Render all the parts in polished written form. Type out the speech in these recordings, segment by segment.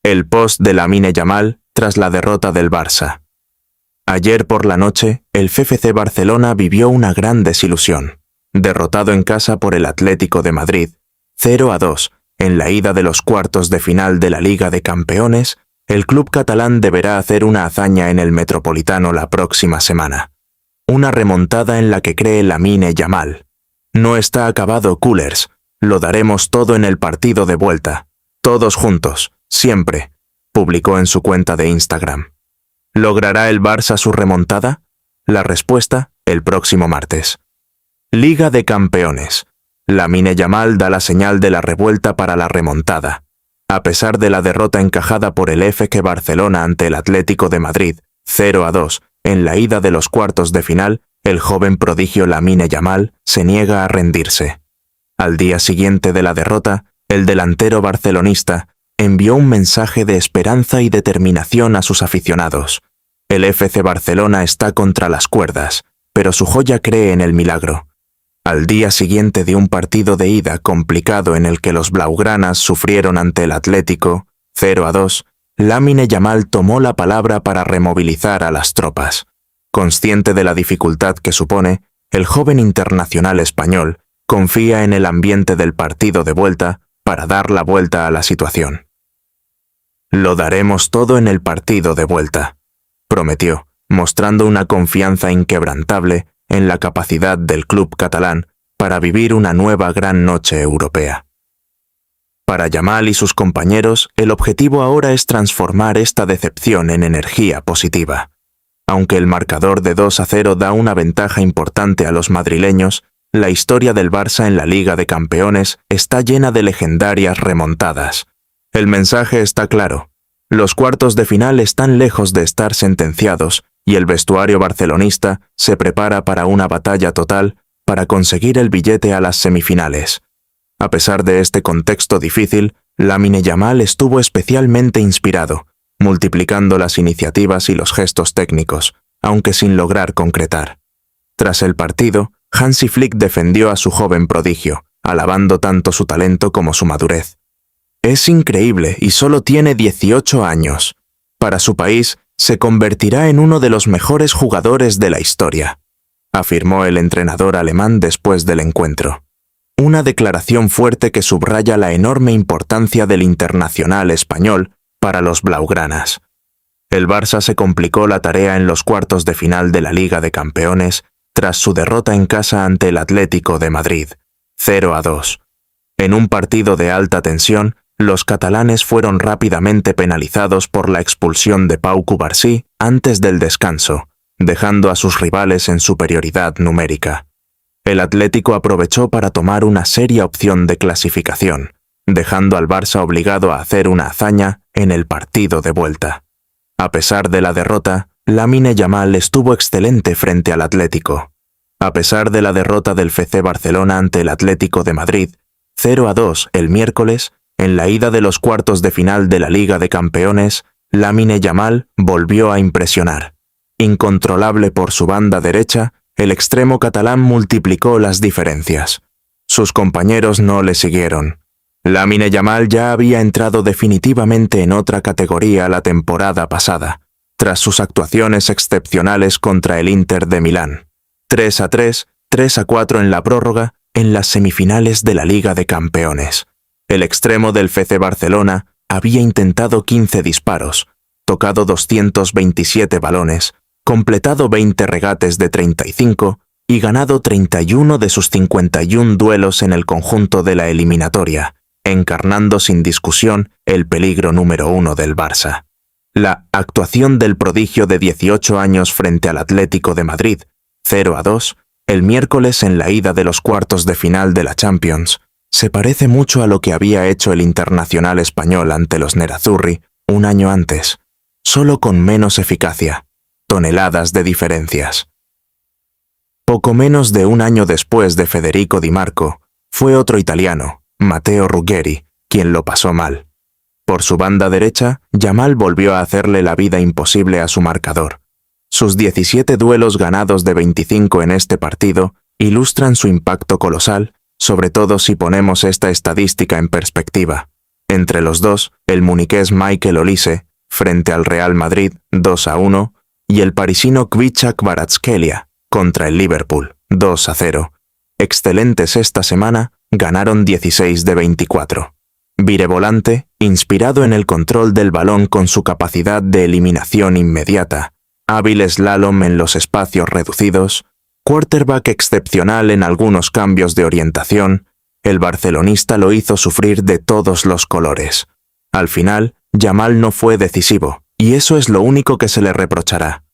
El post de Lamine Yamal tras la derrota del Barça. Ayer por la noche, el FC Barcelona vivió una gran desilusión. Derrotado en casa por el Atlético de Madrid, 0-2, en la ida de los cuartos de final de la Liga de Campeones, el club catalán deberá hacer una hazaña en el Metropolitano la próxima semana. Una remontada en la que cree Lamine Yamal. No está acabado, culers. Lo daremos todo en el partido de vuelta. Todos juntos, siempre, publicó en su cuenta de Instagram. ¿Logrará el Barça su remontada? La respuesta, el próximo martes. Liga de Campeones. Lamine Yamal da la señal de la revuelta para la remontada. A pesar de la derrota encajada por el FC Barcelona ante el Atlético de Madrid, 0-2, en la ida de los cuartos de final, el joven prodigio Lamine Yamal se niega a rendirse. Al día siguiente de la derrota, el delantero barcelonista envió un mensaje de esperanza y determinación a sus aficionados. El FC Barcelona está contra las cuerdas, pero su joya cree en el milagro. Al día siguiente de un partido de ida complicado en el que los blaugranas sufrieron ante el Atlético, 0-2, Lamine Yamal tomó la palabra para removilizar a las tropas. Consciente de la dificultad que supone, el joven internacional español confía en el ambiente del partido de vuelta para dar la vuelta a la situación. Lo daremos todo en el partido de vuelta, prometió, mostrando una confianza inquebrantable en la capacidad del club catalán para vivir una nueva gran noche europea. Para Yamal y sus compañeros, el objetivo ahora es transformar esta decepción en energía positiva. Aunque el marcador de 2-0 da una ventaja importante a los madrileños, la historia del Barça en la Liga de Campeones está llena de legendarias remontadas. El mensaje está claro. Los cuartos de final están lejos de estar sentenciados y el vestuario barcelonista se prepara para una batalla total para conseguir el billete a las semifinales. A pesar de este contexto difícil, Lamine Yamal estuvo especialmente inspirado, multiplicando las iniciativas y los gestos técnicos, aunque sin lograr concretar. Tras el partido, Hansi Flick defendió a su joven prodigio, alabando tanto su talento como su madurez. Es increíble y solo tiene 18 años. Para su país, se convertirá en uno de los mejores jugadores de la historia, afirmó el entrenador alemán después del encuentro. Una declaración fuerte que subraya la enorme importancia del internacional español para los blaugranas. El Barça se complicó la tarea en los cuartos de final de la Liga de Campeones tras su derrota en casa ante el Atlético de Madrid, 0-2. En un partido de alta tensión, los catalanes fueron rápidamente penalizados por la expulsión de Pau Cubarsí antes del descanso, dejando a sus rivales en superioridad numérica. El Atlético aprovechó para tomar una seria opción de clasificación, dejando al Barça obligado a hacer una hazaña en el partido de vuelta. A pesar de la derrota, Lamine Yamal estuvo excelente frente al Atlético. A pesar de la derrota del FC Barcelona ante el Atlético de Madrid, 0-2 el miércoles, en la ida de los cuartos de final de la Liga de Campeones, Lamine Yamal volvió a impresionar. Incontrolable por su banda derecha, el extremo catalán multiplicó las diferencias. Sus compañeros no le siguieron. Lamine Yamal ya había entrado definitivamente en otra categoría la temporada pasada, tras sus actuaciones excepcionales contra el Inter de Milán. 3-3, 3-4 en la prórroga, en las semifinales de la Liga de Campeones. El extremo del FC Barcelona había intentado 15 disparos, tocado 227 balones, completado 20 regates de 35 y ganado 31 de sus 51 duelos en el conjunto de la eliminatoria, encarnando sin discusión el peligro número 1 del Barça. La actuación del prodigio de 18 años frente al Atlético de Madrid, 0-2, el miércoles en la ida de los cuartos de final de la Champions, se parece mucho a lo que había hecho el internacional español ante los Nerazzurri un año antes, solo con menos eficacia, toneladas de diferencias. Poco menos de un año después de Federico Di Marco, fue otro italiano, Matteo Ruggeri, quien lo pasó mal. Por su banda derecha, Yamal volvió a hacerle la vida imposible a su marcador. Sus 17 duelos ganados de 25 en este partido ilustran su impacto colosal, sobre todo si ponemos esta estadística en perspectiva. Entre los dos, el muniqués Michael Olise, frente al Real Madrid 2-1, y el parisino Kvicha Kvaratskhelia, contra el Liverpool 2-0. Excelentes esta semana, ganaron 16 de 24. Virevolante, inspirado en el control del balón con su capacidad de eliminación inmediata, hábil slalom en los espacios reducidos, quarterback excepcional en algunos cambios de orientación, el barcelonista lo hizo sufrir de todos los colores. Al final, Yamal no fue decisivo, y eso es lo único que se le reprochará.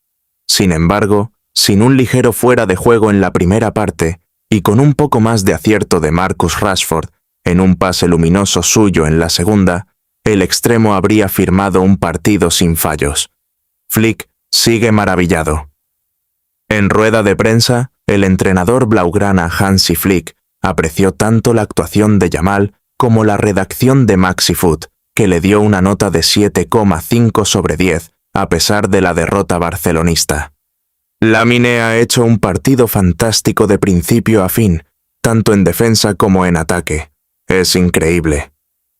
Sin embargo, sin un ligero fuera de juego en la primera parte, y con un poco más de acierto de Marcus Rashford, en un pase luminoso suyo en la segunda, el extremo habría firmado un partido sin fallos. Flick sigue maravillado. En rueda de prensa, el entrenador blaugrana Hansi Flick apreció tanto la actuación de Yamal como la redacción de MaxiFoot, que le dio una nota de 7,5 sobre 10 a pesar de la derrota barcelonista. Lamine ha hecho un partido fantástico de principio a fin, tanto en defensa como en ataque. Es increíble.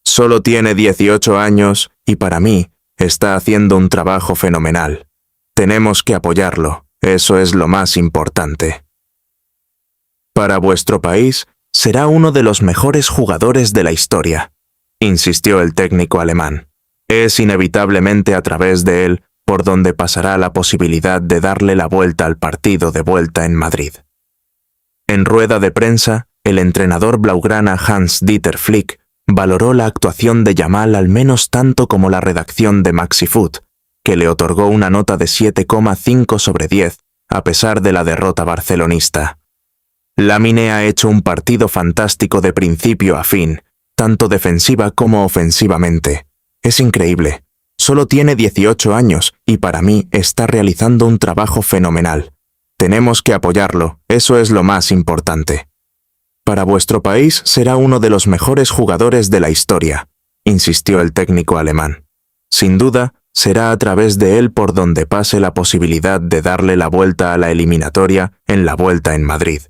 Solo tiene 18 años y para mí está haciendo un trabajo fenomenal. Tenemos que apoyarlo, eso es lo más importante. Para vuestro país, será uno de los mejores jugadores de la historia, insistió el técnico alemán. Es inevitablemente a través de él por donde pasará la posibilidad de darle la vuelta al partido de vuelta en Madrid. En rueda de prensa, el entrenador blaugrana Hans-Dieter Flick valoró la actuación de Yamal al menos tanto como la redacción de MaxiFoot, que le otorgó una nota de 7,5 sobre 10 a pesar de la derrota barcelonista. Lamine ha hecho un partido fantástico de principio a fin, tanto defensiva como ofensivamente. Es increíble. Solo tiene 18 años y para mí está realizando un trabajo fenomenal. Tenemos que apoyarlo, eso es lo más importante. Para vuestro país será uno de los mejores jugadores de la historia, insistió el técnico alemán. Sin duda, será a través de él por donde pase la posibilidad de darle la vuelta a la eliminatoria en la vuelta en Madrid.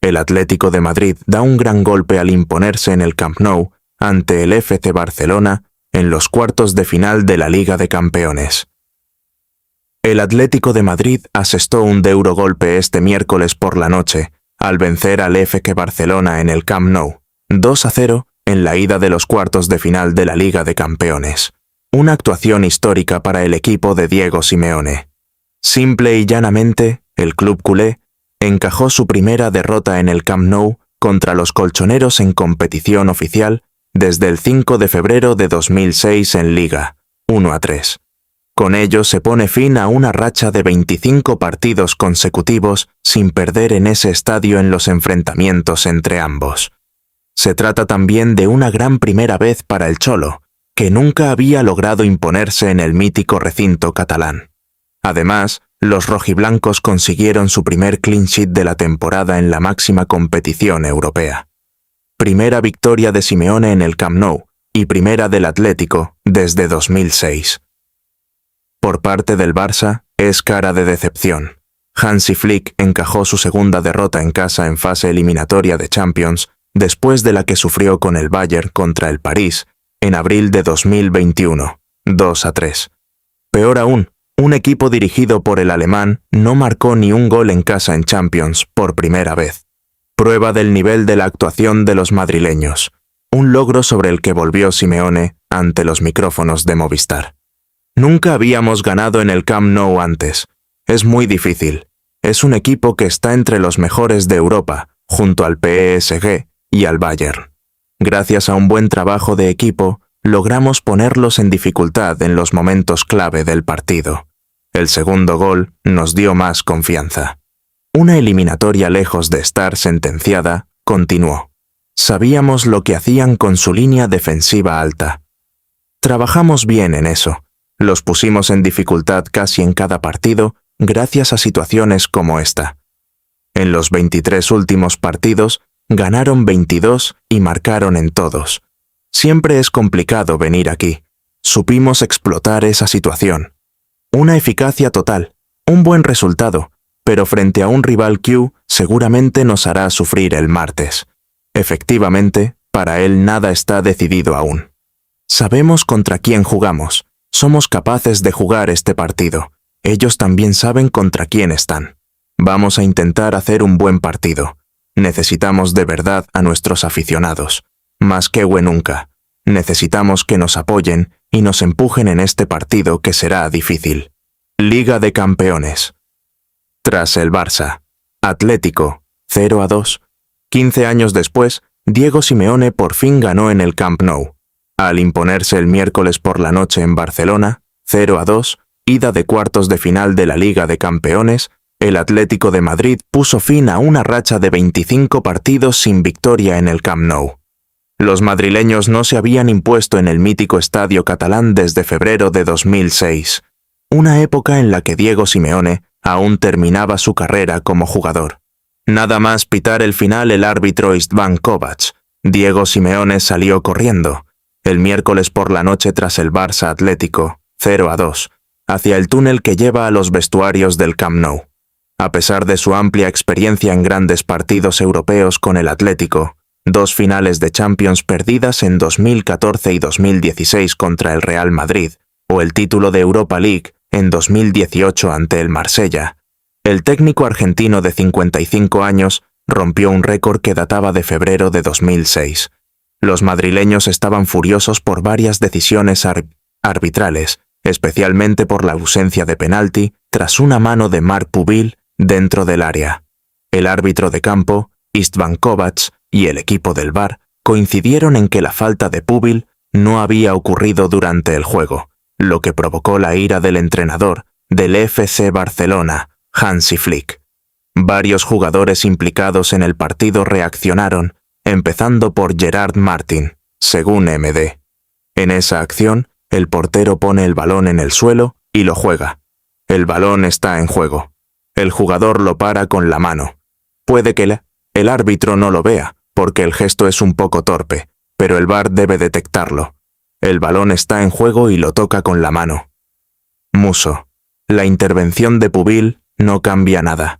El Atlético de Madrid da un gran golpe al imponerse en el Camp Nou ante el FC Barcelona en los cuartos de final de la Liga de Campeones. El Atlético de Madrid asestó un duro golpe este miércoles por la noche al vencer al FC Barcelona en el Camp Nou, 2-0 en la ida de los cuartos de final de la Liga de Campeones. Una actuación histórica para el equipo de Diego Simeone. Simple y llanamente, el club culé encajó su primera derrota en el Camp Nou contra los colchoneros en competición oficial desde el 5 de febrero de 2006 en Liga, 1-3. Con ello se pone fin a una racha de 25 partidos consecutivos sin perder en ese estadio en los enfrentamientos entre ambos. Se trata también de una gran primera vez para el Cholo, que nunca había logrado imponerse en el mítico recinto catalán. Además, los rojiblancos consiguieron su primer clean sheet de la temporada en la máxima competición europea. Primera victoria de Simeone en el Camp Nou y primera del Atlético desde 2006. Por parte del Barça, es cara de decepción. Hansi Flick encajó su segunda derrota en casa en fase eliminatoria de Champions, después de la que sufrió con el Bayern contra el París, en abril de 2021, 2-3. Peor aún, un equipo dirigido por el alemán no marcó ni un gol en casa en Champions por primera vez. Prueba del nivel de la actuación de los madrileños, un logro sobre el que volvió Simeone ante los micrófonos de Movistar. Nunca habíamos ganado en el Camp Nou antes. Es muy difícil. Es un equipo que está entre los mejores de Europa, junto al PSG y al Bayern. Gracias a un buen trabajo de equipo, logramos ponerlos en dificultad en los momentos clave del partido. El segundo gol nos dio más confianza. Una eliminatoria lejos de estar sentenciada, continuó. Sabíamos lo que hacían con su línea defensiva alta. Trabajamos bien en eso. Los pusimos en dificultad casi en cada partido gracias a situaciones como esta. En los 23 últimos partidos, ganaron 22 y marcaron en todos. Siempre es complicado venir aquí. Supimos explotar esa situación. Una eficacia total, un buen resultado, pero frente a un rival Q seguramente nos hará sufrir el martes. Efectivamente, para él nada está decidido aún. Sabemos contra quién jugamos. Somos capaces de jugar este partido. Ellos también saben contra quién están. Vamos a intentar hacer un buen partido. Necesitamos de verdad a nuestros aficionados. Más que nunca. Necesitamos que nos apoyen y nos empujen en este partido que será difícil. Liga de Campeones. Tras el Barça. Atlético, 0-2. 15 años después, Diego Simeone por fin ganó en el Camp Nou. Al imponerse el miércoles por la noche en Barcelona, 0-2, ida de cuartos de final de la Liga de Campeones, el Atlético de Madrid puso fin a una racha de 25 partidos sin victoria en el Camp Nou. Los madrileños no se habían impuesto en el mítico estadio catalán desde febrero de 2006, una época en la que Diego Simeone aún terminaba su carrera como jugador. Nada más pitar el final el árbitro Istvan Kovac, Diego Simeone salió corriendo, el miércoles por la noche tras el Barça Atlético, 0-2, hacia el túnel que lleva a los vestuarios del Camp Nou. A pesar de su amplia experiencia en grandes partidos europeos con el Atlético, 2 finales de Champions perdidas en 2014 y 2016 contra el Real Madrid, o el título de Europa League en 2018 ante el Marsella, el técnico argentino de 55 años rompió un récord que databa de febrero de 2006. Los madrileños estaban furiosos por varias decisiones arbitrales, especialmente por la ausencia de penalti tras una mano de Marc Pubil dentro del área. El árbitro de campo, Istvan Kovac, y el equipo del VAR coincidieron en que la falta de Pubil no había ocurrido durante el juego, lo que provocó la ira del entrenador del FC Barcelona, Hansi Flick. Varios jugadores implicados en el partido reaccionaron, empezando por Gerard Martin, según MD. En esa acción, el portero pone el balón en el suelo y lo juega. El balón está en juego. El jugador lo para con la mano. Puede que el árbitro no lo vea, porque el gesto es un poco torpe, pero el VAR debe detectarlo. El balón está en juego y lo toca con la mano. Musso. La intervención de Pubil no cambia nada.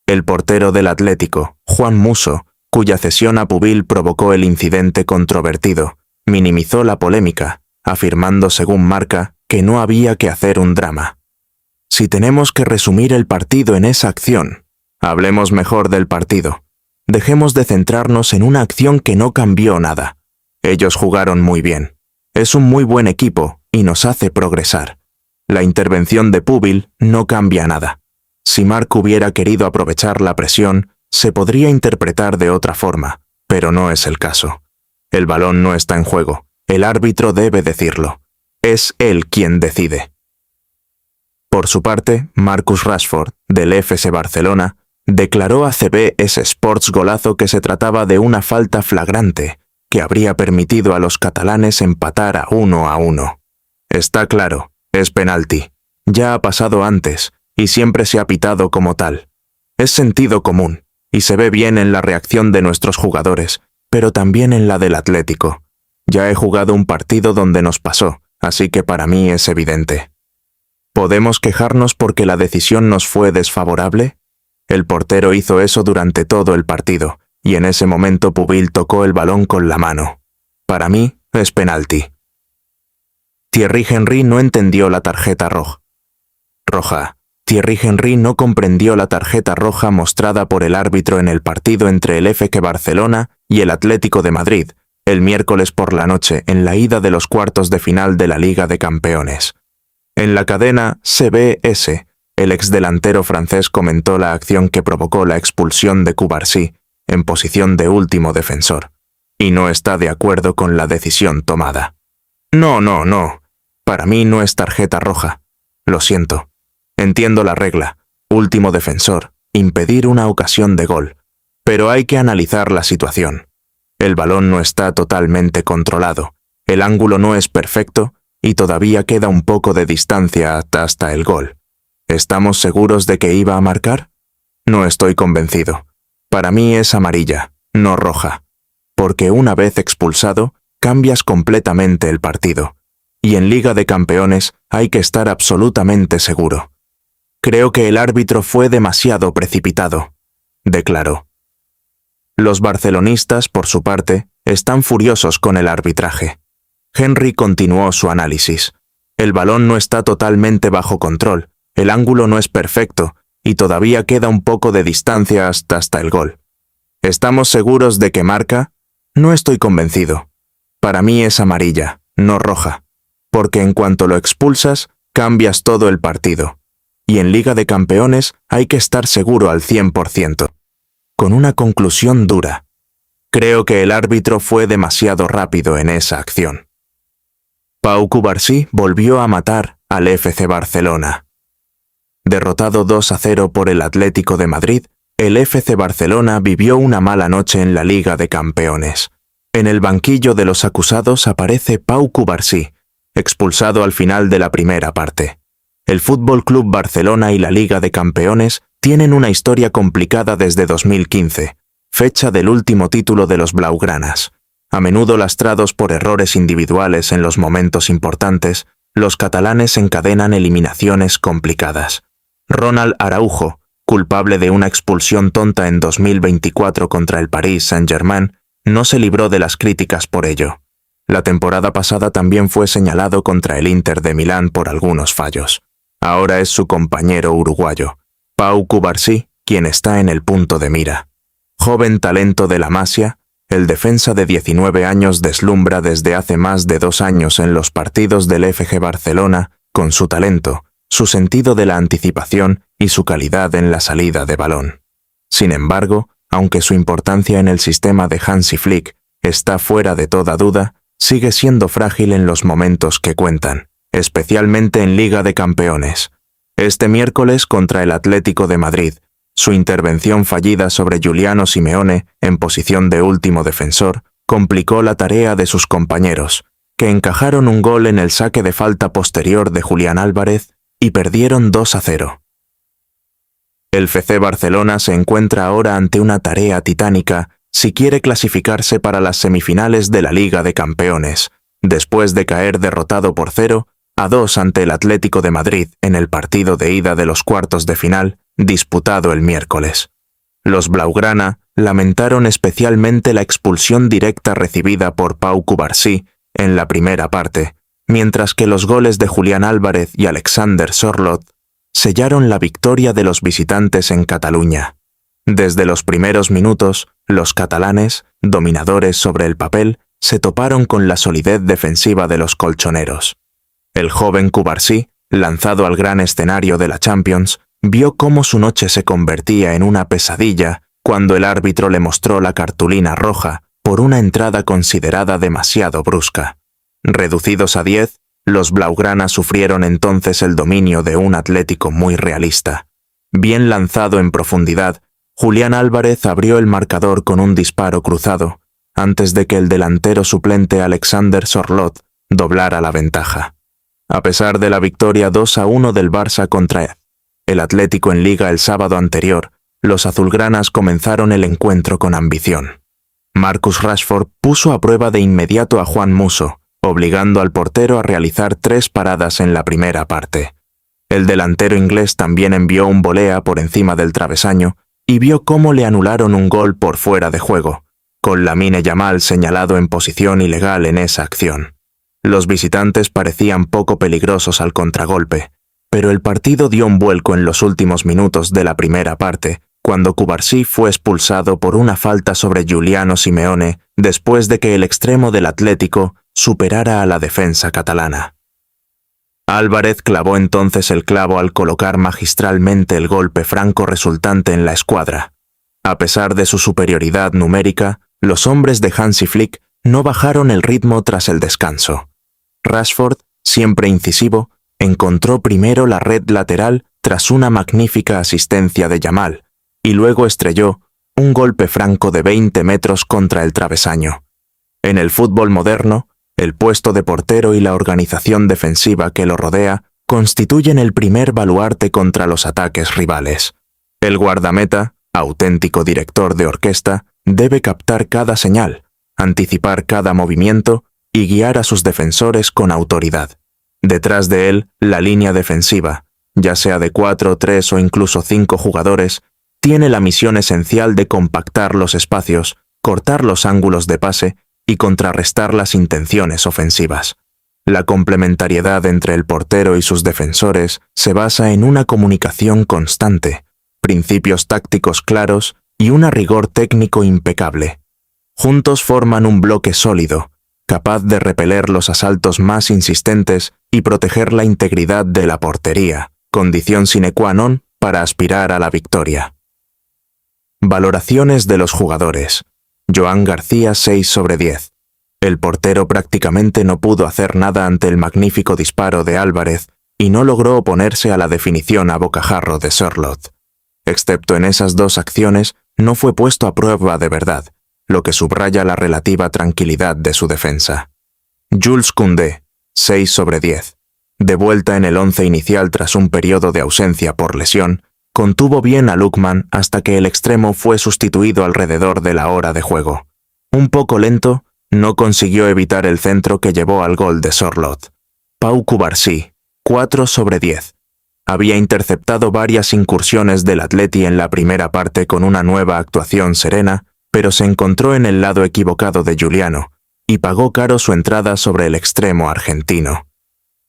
El portero del Atlético, Juan Musso, cuya cesión a Pubil provocó el incidente controvertido, minimizó la polémica, afirmando según Marca que no había que hacer un drama. Si tenemos que resumir el partido en esa acción, hablemos mejor del partido. Dejemos de centrarnos en una acción que no cambió nada. Ellos jugaron muy bien. Es un muy buen equipo y nos hace progresar. La intervención de Pubil no cambia nada. Si Marc hubiera querido aprovechar la presión, se podría interpretar de otra forma, pero no es el caso. El balón no está en juego. El árbitro debe decirlo. Es él quien decide. Por su parte, Marcus Rashford, del FC Barcelona, declaró a CBS Sports Golazo que se trataba de una falta flagrante, que habría permitido a los catalanes empatar a 1-1. Está claro, es penalti. Ya ha pasado antes, y siempre se ha pitado como tal. Es sentido común, y se ve bien en la reacción de nuestros jugadores, pero también en la del Atlético. Ya he jugado un partido donde nos pasó, así que para mí es evidente. ¿Podemos quejarnos porque la decisión nos fue desfavorable? El portero hizo eso durante todo el partido, y en ese momento Pubil tocó el balón con la mano. Para mí, es penalti. Thierry Henry no entendió la tarjeta roja. Thierry Henry no comprendió la tarjeta roja mostrada por el árbitro en el partido entre el FC Barcelona y el Atlético de Madrid, el miércoles por la noche en la ida de los cuartos de final de la Liga de Campeones. En la cadena CBS, el exdelantero francés comentó la acción que provocó la expulsión de Cubarsí, en posición de último defensor, y no está de acuerdo con la decisión tomada. No. Para mí no es tarjeta roja. Lo siento. Entiendo la regla, último defensor, impedir una ocasión de gol, pero hay que analizar la situación. El balón no está totalmente controlado, el ángulo no es perfecto y todavía queda un poco de distancia hasta el gol. ¿Estamos seguros de que iba a marcar? No estoy convencido. Para mí es amarilla, no roja, porque una vez expulsado, cambias completamente el partido, y en Liga de Campeones hay que estar absolutamente seguro. Creo que el árbitro fue demasiado precipitado, declaró. Los barcelonistas, por su parte, están furiosos con el arbitraje. Henry continuó su análisis. El balón no está totalmente bajo control, el ángulo no es perfecto, y todavía queda un poco de distancia hasta el gol. ¿Estamos seguros de que marca? No estoy convencido. Para mí es amarilla, no roja, porque en cuanto lo expulsas, cambias todo el partido. Y en Liga de Campeones hay que estar seguro al 100%. Con una conclusión dura. Creo que el árbitro fue demasiado rápido en esa acción. Pau Cubarsí volvió a matar al FC Barcelona. Derrotado 2-0 por el Atlético de Madrid, el FC Barcelona vivió una mala noche en la Liga de Campeones. En el banquillo de los acusados aparece Pau Cubarsí, expulsado al final de la primera parte. El Fútbol Club Barcelona y la Liga de Campeones tienen una historia complicada desde 2015, fecha del último título de los blaugranas. A menudo lastrados por errores individuales en los momentos importantes, los catalanes encadenan eliminaciones complicadas. Ronald Araujo, culpable de una expulsión tonta en 2024 contra el Paris Saint-Germain, no se libró de las críticas por ello. La temporada pasada también fue señalado contra el Inter de Milán por algunos fallos. Ahora es su compañero uruguayo, Pau Cubarsí, quien está en el punto de mira. Joven talento de la Masia, el defensa de 19 años deslumbra desde hace más de 2 años en los partidos del FC Barcelona con su talento, su sentido de la anticipación y su calidad en la salida de balón. Sin embargo, aunque su importancia en el sistema de Hansi Flick está fuera de toda duda, sigue siendo frágil en los momentos que cuentan, especialmente en Liga de Campeones. Este miércoles contra el Atlético de Madrid, su intervención fallida sobre Giuliano Simeone en posición de último defensor complicó la tarea de sus compañeros, que encajaron un gol en el saque de falta posterior de Julián Álvarez y perdieron 2-0. El FC Barcelona se encuentra ahora ante una tarea titánica si quiere clasificarse para las semifinales de la Liga de Campeones, después de caer derrotado por 0-2 ante el Atlético de Madrid en el partido de ida de los cuartos de final, disputado el miércoles. Los blaugrana lamentaron especialmente la expulsión directa recibida por Pau Cubarsí en la primera parte, mientras que los goles de Julián Álvarez y Alexander Sørloth sellaron la victoria de los visitantes en Cataluña. Desde los primeros minutos, los catalanes, dominadores sobre el papel, se toparon con la solidez defensiva de los colchoneros. El joven Cubarsí, lanzado al gran escenario de la Champions, vio cómo su noche se convertía en una pesadilla cuando el árbitro le mostró la cartulina roja por una entrada considerada demasiado brusca. Reducidos a 10, los blaugrana sufrieron entonces el dominio de un Atlético muy realista. Bien lanzado en profundidad, Julián Álvarez abrió el marcador con un disparo cruzado, antes de que el delantero suplente Alexander Sørloth doblara la ventaja. A pesar de la victoria 2-1 del Barça contra el Atlético en Liga el sábado anterior, los azulgranas comenzaron el encuentro con ambición. Marcus Rashford puso a prueba de inmediato a Juan Musso, obligando al portero a realizar 3 paradas en la primera parte. El delantero inglés también envió un volea por encima del travesaño y vio cómo le anularon un gol por fuera de juego, con Lamine Yamal señalado en posición ilegal en esa acción. Los visitantes parecían poco peligrosos al contragolpe, pero el partido dio un vuelco en los últimos minutos de la primera parte, cuando Cubarsí fue expulsado por una falta sobre Giuliano Simeone después de que el extremo del Atlético superara a la defensa catalana. Álvarez clavó entonces el clavo al colocar magistralmente el golpe franco resultante en la escuadra. A pesar de su superioridad numérica, los hombres de Hansi Flick no bajaron el ritmo tras el descanso. Rashford, siempre incisivo, encontró primero la red lateral tras una magnífica asistencia de Yamal, y luego estrelló un golpe franco de 20 metros contra el travesaño. En el fútbol moderno, el puesto de portero y la organización defensiva que lo rodea constituyen el primer baluarte contra los ataques rivales. El guardameta, auténtico director de orquesta, debe captar cada señal, anticipar cada movimiento y guiar a sus defensores con autoridad. Detrás de él, la línea defensiva, ya sea de 4, 3 o incluso 5 jugadores, tiene la misión esencial de compactar los espacios, cortar los ángulos de pase y contrarrestar las intenciones ofensivas. La complementariedad entre el portero y sus defensores se basa en una comunicación constante, principios tácticos claros y un rigor técnico impecable. Juntos forman un bloque sólido, capaz de repeler los asaltos más insistentes y proteger la integridad de la portería, condición sine qua non para aspirar a la victoria. Valoraciones de los jugadores. Joan García 6/10. El portero prácticamente no pudo hacer nada ante el magnífico disparo de Álvarez y no logró oponerse a la definición a bocajarro de Sørloth. Excepto en esas dos acciones, no fue puesto a prueba de verdad, lo que subraya la relativa tranquilidad de su defensa. Jules Koundé, 6/10. De vuelta en el once inicial tras un periodo de ausencia por lesión, contuvo bien a Lookman hasta que el extremo fue sustituido alrededor de la hora de juego. Un poco lento, no consiguió evitar el centro que llevó al gol de Sørloth. Pau Cubarsí, 4/10. Había interceptado varias incursiones del Atleti en la primera parte con una nueva actuación serena, pero se encontró en el lado equivocado de Giuliano y pagó caro su entrada sobre el extremo argentino.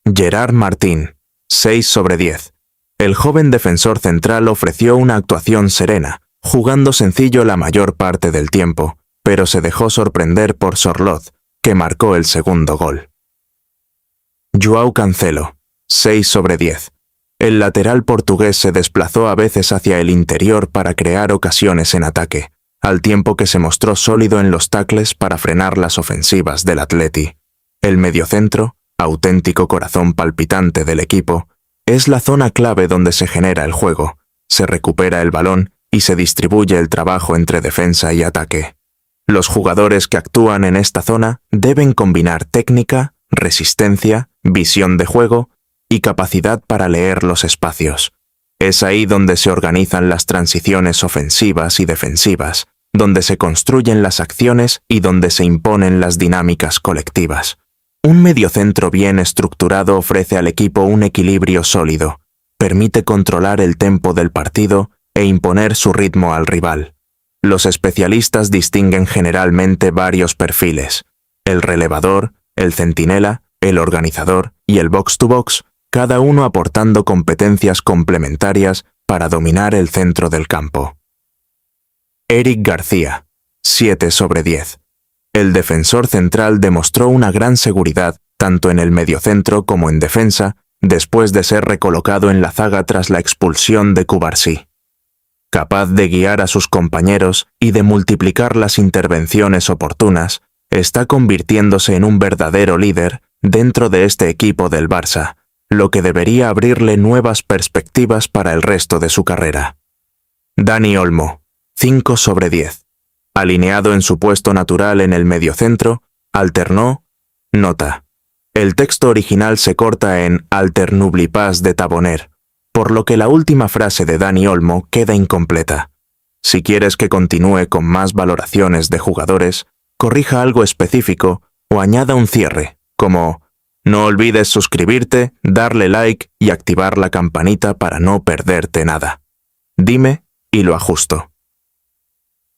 Gerard Martín, 6/10. El joven defensor central ofreció una actuación serena, jugando sencillo la mayor parte del tiempo, pero se dejó sorprender por Sørloth, que marcó el segundo gol. João Cancelo, 6/10. El lateral portugués se desplazó a veces hacia el interior para crear ocasiones en ataque, al tiempo que se mostró sólido en los tacles para frenar las ofensivas del Atleti. El mediocentro, auténtico corazón palpitante del equipo, es la zona clave donde se genera el juego, se recupera el balón y se distribuye el trabajo entre defensa y ataque. Los jugadores que actúan en esta zona deben combinar técnica, resistencia, visión de juego y capacidad para leer los espacios. Es ahí donde se organizan las transiciones ofensivas y defensivas, donde se construyen las acciones y donde se imponen las dinámicas colectivas. Un mediocentro bien estructurado ofrece al equipo un equilibrio sólido, permite controlar el tempo del partido e imponer su ritmo al rival. Los especialistas distinguen generalmente varios perfiles: el relevador, el centinela, el organizador y el box-to-box, cada uno aportando competencias complementarias para dominar el centro del campo. Eric García, 7/10. El defensor central demostró una gran seguridad tanto en el mediocentro como en defensa después de ser recolocado en la zaga tras la expulsión de Cubarsí. Capaz de guiar a sus compañeros y de multiplicar las intervenciones oportunas, está convirtiéndose en un verdadero líder dentro de este equipo del Barça, lo que debería abrirle nuevas perspectivas para el resto de su carrera. Dani Olmo, 5/10. Alineado en su puesto natural en el mediocentro, alternó, nota. El texto original se corta en «Alter n'oublie pas de t'abonner», por lo que la última frase de Dani Olmo queda incompleta. Si quieres que continúe con más valoraciones de jugadores, corrija algo específico o añada un cierre, como «No olvides suscribirte, darle like y activar la campanita para no perderte nada». Dime y lo ajusto.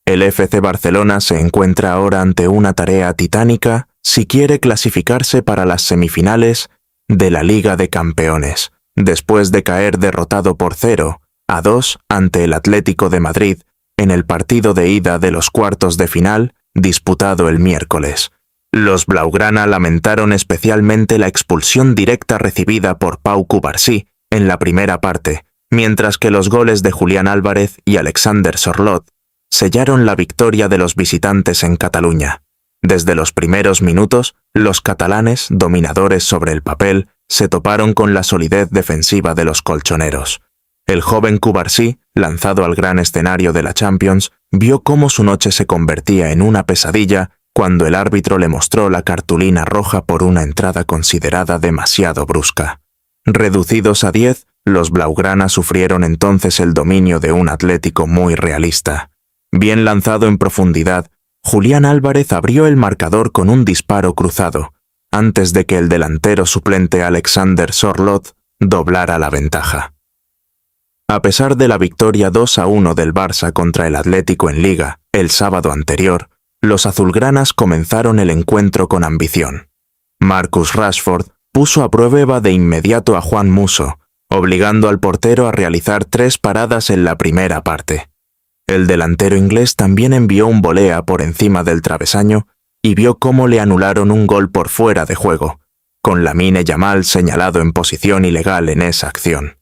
El FC Barcelona se encuentra ahora ante una tarea titánica si quiere clasificarse para las semifinales de la Liga de Campeones, después de caer derrotado por 0-2 ante el Atlético de Madrid en el partido de ida de los cuartos de final disputado el miércoles. Los blaugrana lamentaron especialmente la expulsión directa recibida por Pau Cubarsí en la primera parte, mientras que los goles de Julián Álvarez y Alexander Sørloth sellaron la victoria de los visitantes en Cataluña. Desde los primeros minutos, los catalanes, dominadores sobre el papel, se toparon con la solidez defensiva de los colchoneros. El joven Cubarsí, lanzado al gran escenario de la Champions, vio cómo su noche se convertía en una pesadilla cuando el árbitro le mostró la cartulina roja por una entrada considerada demasiado brusca. Reducidos a 10, los blaugrana sufrieron entonces el dominio de un Atlético muy realista. Bien lanzado en profundidad, Julián Álvarez abrió el marcador con un disparo cruzado, antes de que el delantero suplente Alexander Sørloth doblara la ventaja. A pesar de la victoria 2-1 del Barça contra el Atlético en Liga el sábado anterior, Los azulgranas comenzaron el encuentro con ambición. Marcus Rashford puso a prueba de inmediato a Juan Musso, obligando al portero a realizar 3 paradas en la primera parte. El delantero inglés también envió un volea por encima del travesaño y vio cómo le anularon un gol por fuera de juego, con Lamine Yamal señalado en posición ilegal en esa acción.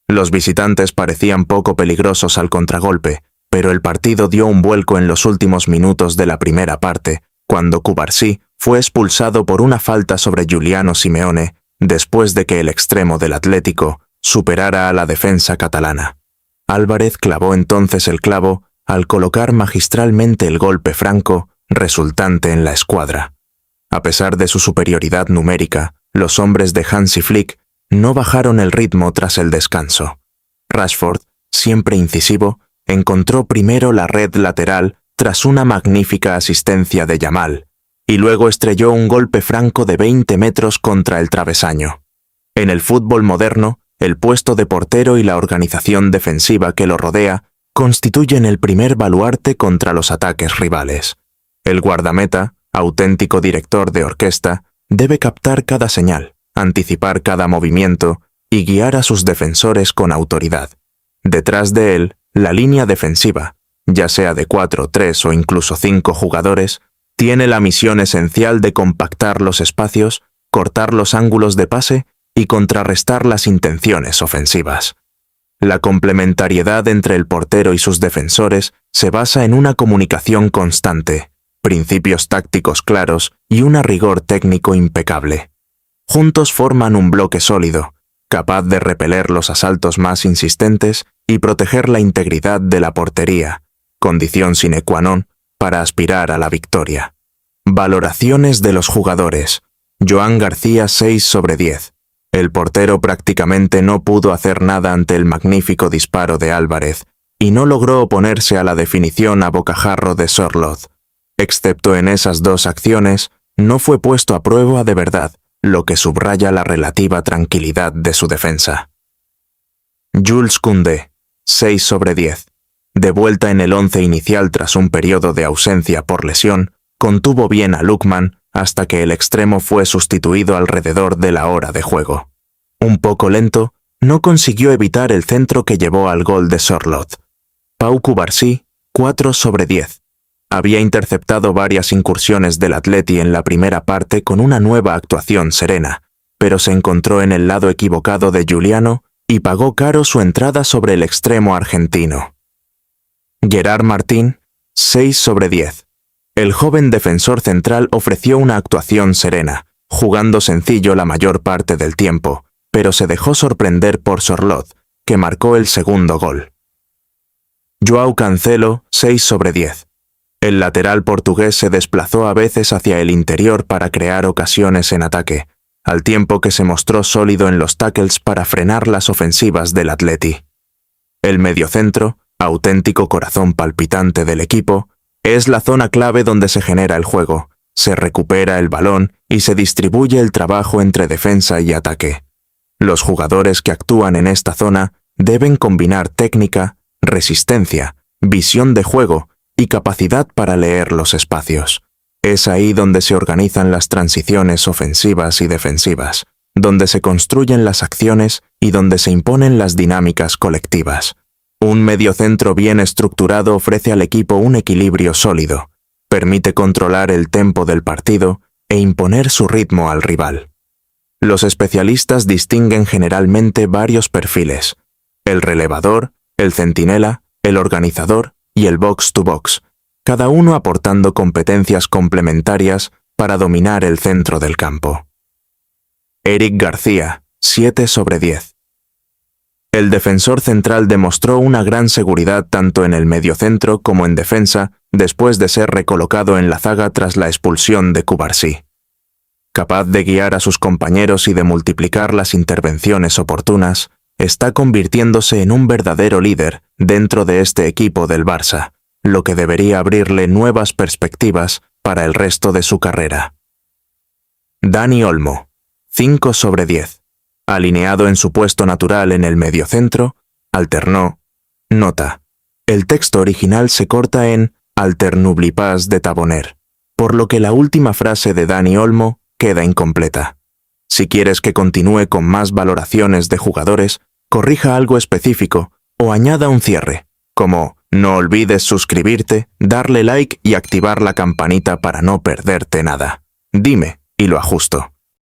Los visitantes parecían poco peligrosos al contragolpe, pero el partido dio un vuelco en los últimos minutos de la primera parte, cuando Cubarsí fue expulsado por una falta sobre Giuliano Simeone, después de que el extremo del Atlético superara a la defensa catalana. Álvarez clavó entonces el clavo al colocar magistralmente el golpe franco resultante en la escuadra. A pesar de su superioridad numérica, los hombres de Hansi Flick no bajaron el ritmo tras el descanso. Rashford, siempre incisivo, encontró primero la red lateral tras una magnífica asistencia de Yamal, y luego estrelló un golpe franco de 20 metros contra el travesaño. En el fútbol moderno, el puesto de portero y la organización defensiva que lo rodea constituyen el primer baluarte contra los ataques rivales. El guardameta, auténtico director de orquesta, debe captar cada señal, anticipar cada movimiento y guiar a sus defensores con autoridad. Detrás de él, la línea defensiva, ya sea de 4, 3 o incluso 5 jugadores, tiene la misión esencial de compactar los espacios, cortar los ángulos de pase y contrarrestar las intenciones ofensivas. La complementariedad entre el portero y sus defensores se basa en una comunicación constante, principios tácticos claros y un rigor técnico impecable. Juntos forman un bloque sólido, capaz de repeler los asaltos más insistentes y proteger la integridad de la portería, condición sine qua non para aspirar a la victoria. Valoraciones de los jugadores. Joan García 6/10. El portero prácticamente no pudo hacer nada ante el magnífico disparo de Álvarez y no logró oponerse a la definición a bocajarro de Sorloth. Excepto en esas 2 acciones, no fue puesto a prueba de verdad, lo que subraya la relativa tranquilidad de su defensa. Jules Koundé, 6/10. De vuelta en el 11 inicial tras un periodo de ausencia por lesión, contuvo bien a Lookman hasta que el extremo fue sustituido alrededor de la hora de juego. Un poco lento, no consiguió evitar el centro que llevó al gol de Sorloth. Pau Cubarsí, 4/10. Había interceptado varias incursiones del Atleti en la primera parte con una nueva actuación serena, pero se encontró en el lado equivocado de Giuliano y pagó caro su entrada sobre el extremo argentino. Gerard Martín, 6/10. El joven defensor central ofreció una actuación serena, jugando sencillo la mayor parte del tiempo, pero se dejó sorprender por Sorloth, que marcó el segundo gol. João Cancelo, 6/10. El lateral portugués se desplazó a veces hacia el interior para crear ocasiones en ataque, al tiempo que se mostró sólido en los tackles para frenar las ofensivas del Atleti. El mediocentro, auténtico corazón palpitante del equipo, es la zona clave donde se genera el juego, se recupera el balón y se distribuye el trabajo entre defensa y ataque. Los jugadores que actúan en esta zona deben combinar técnica, resistencia, visión de juego y capacidad para leer los espacios. Es ahí donde se organizan las transiciones ofensivas y defensivas, donde se construyen las acciones y donde se imponen las dinámicas colectivas. Un mediocentro bien estructurado ofrece al equipo un equilibrio sólido, permite controlar el tempo del partido e imponer su ritmo al rival. Los especialistas distinguen generalmente varios perfiles: el relevador, el centinela, el organizador y el box-to-box, cada uno aportando competencias complementarias para dominar el centro del campo. Eric García, 7/10. El defensor central demostró una gran seguridad tanto en el mediocentro como en defensa después de ser recolocado en la zaga tras la expulsión de Cubarsí. Capaz de guiar a sus compañeros y de multiplicar las intervenciones oportunas, está convirtiéndose en un verdadero líder dentro de este equipo del Barça, lo que debería abrirle nuevas perspectivas para el resto de su carrera. Dani Olmo, 5/10. Alineado en su puesto natural en el mediocentro, alternó. Nota: el texto original se corta en Alternublipas de Taboner, por lo que la última frase de Dani Olmo queda incompleta. Si quieres que continúe con más valoraciones de jugadores, corrija algo específico o añada un cierre, como no olvides suscribirte, darle like y activar la campanita para no perderte nada. Dime y lo ajusto.